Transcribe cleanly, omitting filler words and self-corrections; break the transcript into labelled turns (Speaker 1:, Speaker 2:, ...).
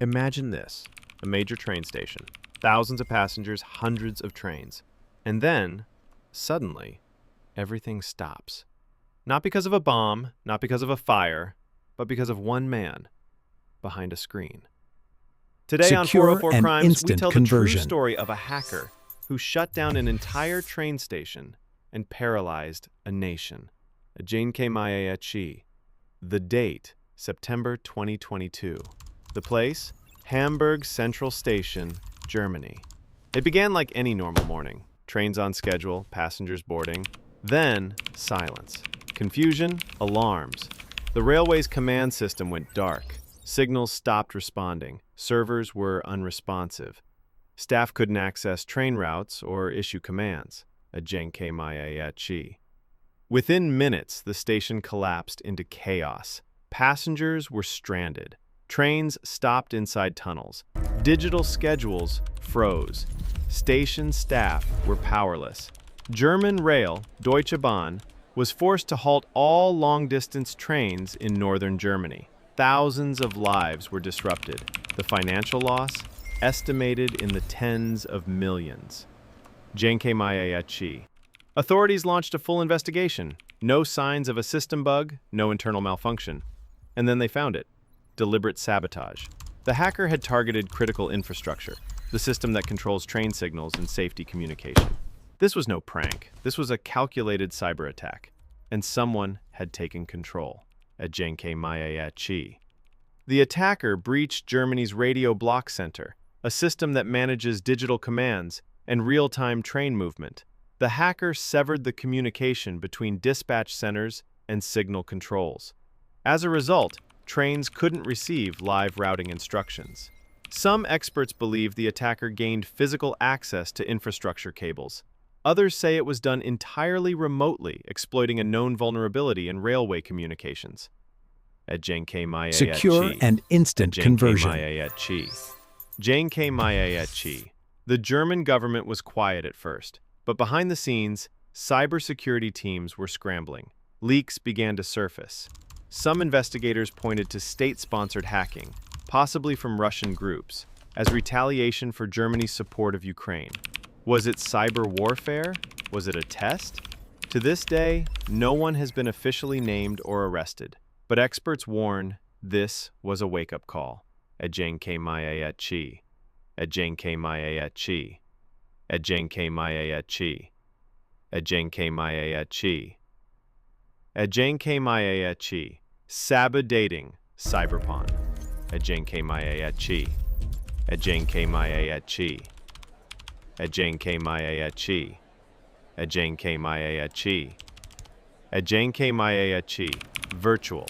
Speaker 1: Imagine this, a major train station, thousands of passengers, hundreds of trains. And then, suddenly, everything stops. Not because of a bomb, not because of a fire, but because of one man behind a screen. Today on
Speaker 2: Secure
Speaker 1: 404
Speaker 2: and
Speaker 1: Crimes, we
Speaker 2: instant
Speaker 1: tell
Speaker 2: conversion.
Speaker 1: the true story of a hacker who shut down an entire train station and paralyzed a nation. The date, September 2022. The place, Hamburg Central Station, Germany. It began like any normal morning. Trains on schedule, passengers boarding. Then, silence. Confusion, alarms. The railway's command system went dark. Signals stopped responding. Servers were unresponsive. Staff couldn't access train routes or issue commands. Within minutes, the station collapsed into chaos. Passengers were stranded. Trains stopped inside tunnels. Digital schedules froze. Station staff were powerless. German Rail, Deutsche Bahn, was forced to halt all long-distance trains in northern Germany. Thousands of lives were disrupted. The financial loss, estimated in the tens of millions. Authorities launched a full investigation. No signs of a system bug, no internal malfunction. And then they found it. Deliberate sabotage. The hacker had targeted critical infrastructure, the system that controls train signals and safety communication. This was no prank. This was a calculated cyber attack, and someone had taken control. The attacker breached Germany's radio block center, a system that manages digital commands and real-time train movement. The hacker severed the communication between dispatch centers and signal controls. As a result, trains couldn't receive live routing instructions. Some experts believe the attacker gained physical access to infrastructure cables. Others say it was done entirely remotely, exploiting a known vulnerability in railway communications.
Speaker 2: Secure and instant conversion.
Speaker 1: The German government was quiet at first, but behind the scenes, cybersecurity teams were scrambling. Leaks began to surface. Some investigators pointed to state-sponsored hacking, possibly from Russian groups, as retaliation for Germany's support of Ukraine. Was it cyber warfare? Was it a test? To this day, no one has been officially named or arrested, but experts warn this was a wake-up call. Sabotating cyberpon. Virtual.